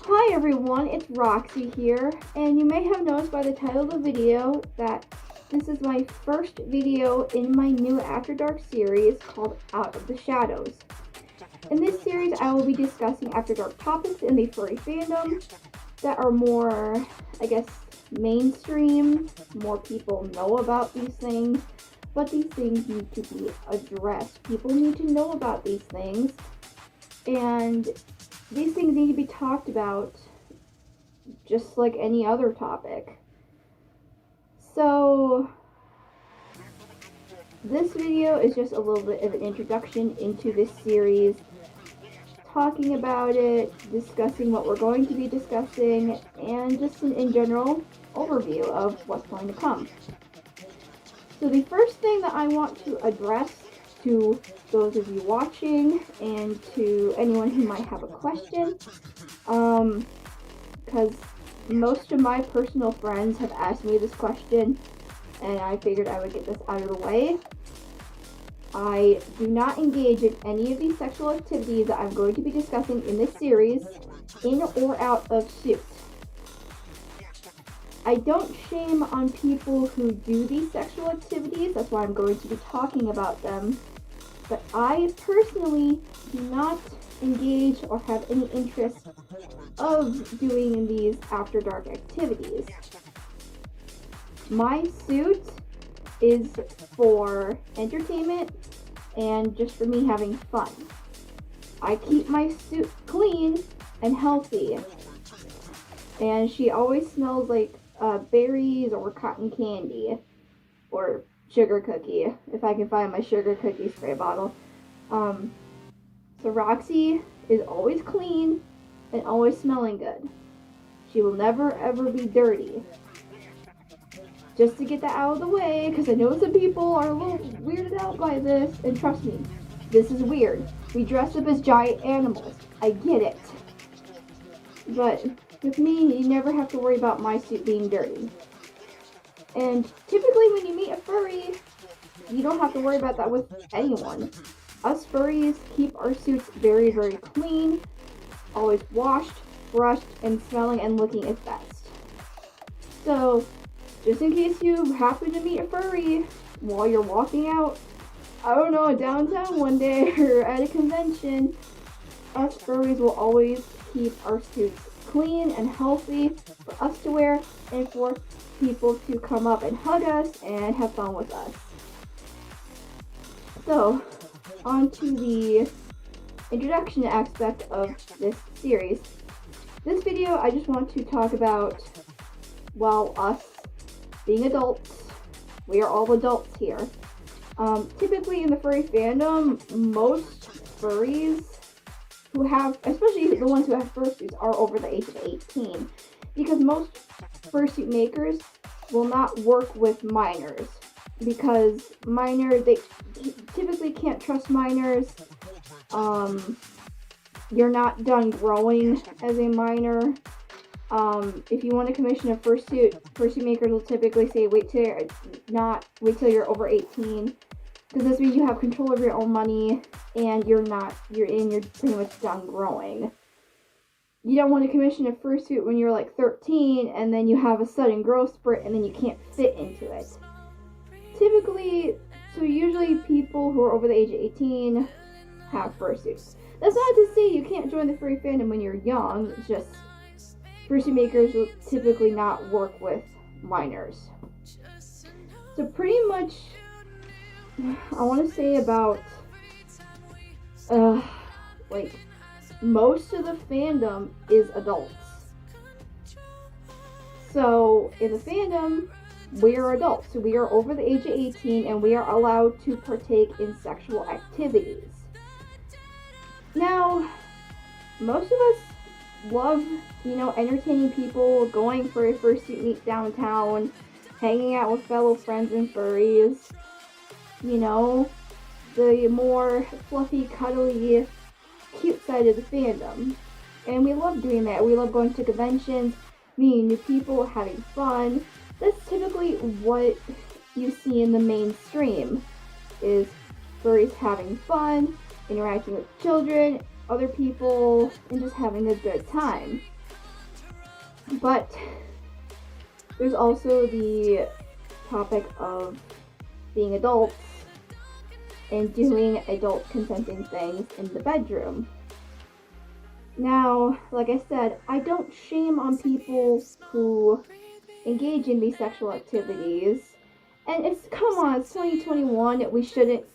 Hi everyone, it's Roxy here, and you may have noticed by the title of the video that this is my first video in my new After Dark series called Out of the Shadows. In this series, I will be discussing After Dark topics in the furry fandom that are more, mainstream. More people know about these things, but these things need to be addressed. People need to know about these things, and these things need to be talked about just like any other topic. So this video is just a little bit of an introduction into this series, talking about it, discussing what we're going to be discussing, and just an in general overview of what's going to come. So the first thing that I want to address to those of you watching and to anyone who might have a question, because most of my personal friends have asked me this question, and I figured I would get this out of the way. I do not engage in any of these sexual activities that I'm going to be discussing in this series, in or out of suit. I don't shame on people who do these sexual activities, that's why I'm going to be talking about them, but I personally do not engage or have any interest of doing these After Dark activities. My suit is for entertainment and just for me having fun. I keep my suit clean and healthy, and she always smells like berries or cotton candy or sugar cookie, if I can find my sugar cookie spray bottle. So Roxy is always clean and always smelling good. She will never ever be dirty. Just to get that out of the way, because I know some people are a little weirded out by this, and trust me, this is weird. We dress up as giant animals. I get it. But with me, you never have to worry about my suit being dirty. And typically when you meet a furry, you don't have to worry about that with anyone. Us furries keep our suits very, very clean, always washed, brushed, and smelling and looking its best. So, just in case you happen to meet a furry while you're walking out, I don't know, downtown one day or at a convention, us furries will always keep our suits clean and healthy for us to wear and for people to come up and hug us and have fun with us. So, on to the introduction aspect of this series. This video, I just want to talk about, well, us being adults. We are all adults here. Typically in the furry fandom, most furries who have, especially the ones who have fursuits, are over the age of 18, because most fursuit makers will not work with minors, because they typically can't trust minors. You're not done growing as a minor. If you want to commission a fursuit makers will typically say wait till you're over 18, because this means you have control of your own money and you're pretty much done growing. You don't want to commission a fursuit when you're like 13 and then you have a sudden growth spurt and then you can't fit into it. Usually people who are over the age of 18 have fursuits. That's not to say you can't join the furry fandom when you're young, it's just fursuit makers will typically not work with minors. So pretty much, I want to say about, most of the fandom is adults. So in the fandom, we are adults. So we are over the age of 18 and we are allowed to partake in sexual activities. Now, most of us love, entertaining people, going for a fursuit meet downtown, hanging out with fellow friends and furries, the more fluffy, cuddly, cute side of the fandom. And we love doing that. We love going to conventions, meeting new people, having fun. That's typically what you see in the mainstream, is furries having fun, interacting with children, other people, and just having a good time. But there's also the topic of being adults and doing adult consenting things in the bedroom. Now, like I said, I don't shame on people who engage in these sexual activities. And come on, it's 2021. We shouldn't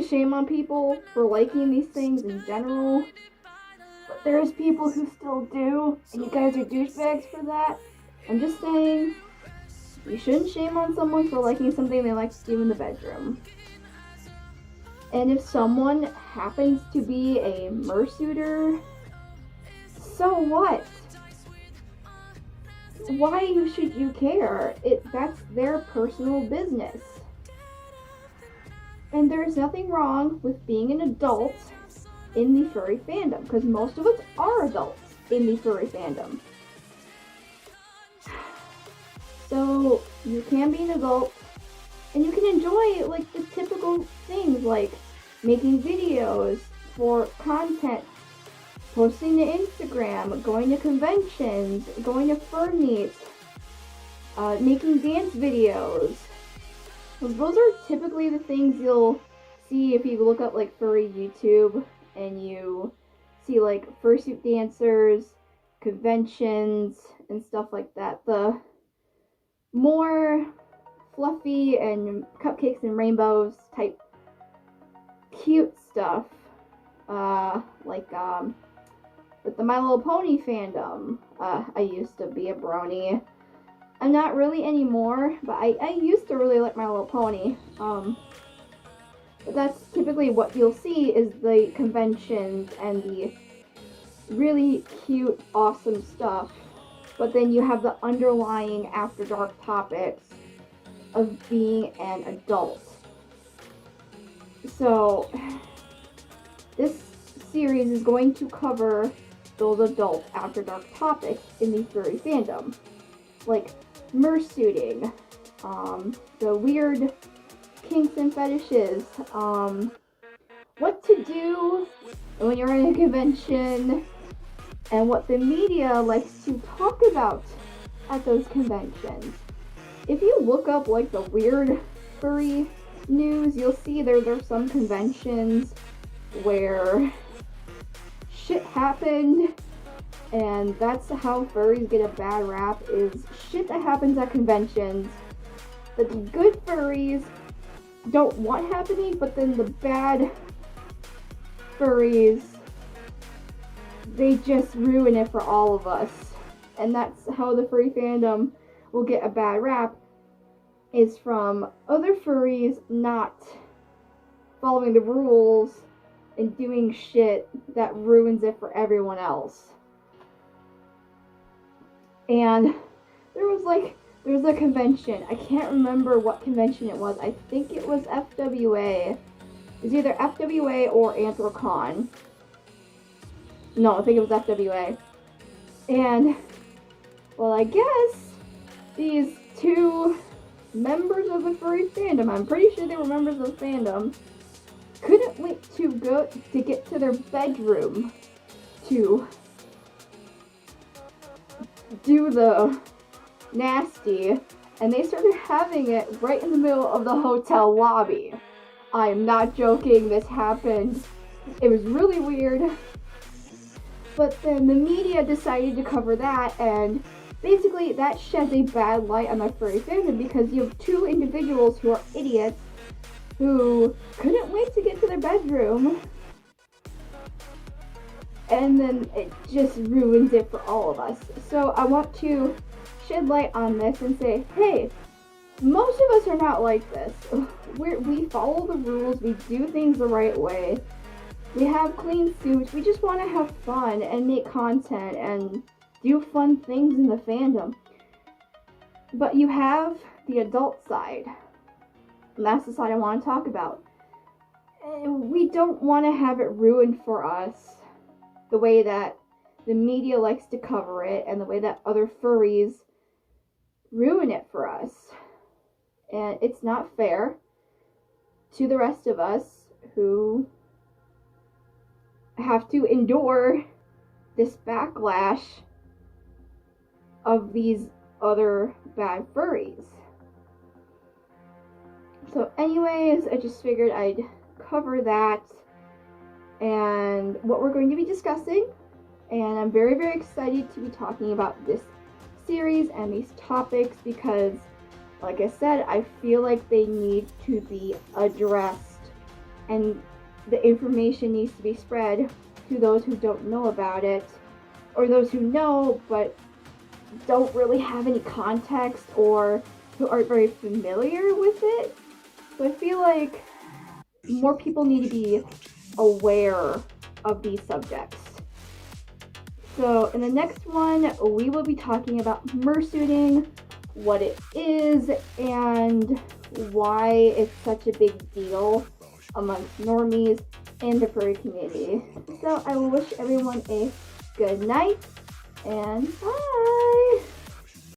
shame on people for liking these things in general. But there's people who still do, and you guys are douchebags for that. I'm just saying, you shouldn't shame on someone for liking something they like to do in the bedroom. And if someone happens to be a mersuiter, so what? Why should you care? That's their personal business. And there's nothing wrong with being an adult in the furry fandom, because most of us are adults in the furry fandom. So you can be an adult, and you can enjoy like the typical things like making videos for content, posting to Instagram, going to conventions, going to fur meets, making dance videos. Those are typically the things you'll see if you look up like furry YouTube and you see like fursuit dancers, conventions, and stuff like that. The more fluffy and cupcakes and rainbows type cute stuff, like with the My Little Pony fandom. I used to be a brony. I'm not really anymore, but I used to really like My Little Pony. But that's typically what you'll see is the conventions and the really cute, awesome stuff. But then you have the underlying After Dark topics of being an adult. So, this series is going to cover those adult After Dark topics in the furry fandom. Like mersuiting, the weird kinks and fetishes, what to do when you're in a convention, and what the media likes to talk about at those conventions. If you look up like the weird furry news, you'll see there's some conventions where shit happened, and that's how furries get a bad rap, is shit that happens at conventions that the good furries don't want happening, but then the bad furries, they just ruin it for all of us. And that's how the furry fandom will get a bad rap, is from other furries not following the rules and doing shit that ruins it for everyone else. And there was a convention. I can't remember what convention it was. I think it was FWA. It was either FWA or Anthrocon. No, I think it was FWA. And, well, I guess these two members of the furry fandom, I'm pretty sure they were members of the fandom, couldn't wait to get to their bedroom to do the nasty, and they started having it right in the middle of the hotel lobby. I am not joking, this happened. It was really weird. But then the media decided to cover that, and basically that sheds a bad light on the furry fandom, because you have two individuals who are idiots who couldn't wait to get to their bedroom, and then it just ruins it for all of us. So I want to shed light on this and say, hey, most of us are not like this. We follow the rules, we do things the right way, we have clean suits, we just want to have fun and make content and do fun things in the fandom. But you have the adult side, and that's the side I want to talk about. And we don't want to have it ruined for us the way that the media likes to cover it, and the way that other furries ruin it for us. And it's not fair to the rest of us who have to endure this backlash of these other bad furries. So anyways, I just figured I'd cover that and what we're going to be discussing. And I'm very, very excited to be talking about this series and these topics because, like I said, I feel like they need to be addressed and the information needs to be spread to those who don't know about it, or those who know but don't really have any context or who aren't very familiar with it. So I feel like more people need to be aware of these subjects. So in the next one, we will be talking about mersuiting, what it is, and why it's such a big deal amongst normies in the furry community. So I will wish everyone a good night and bye!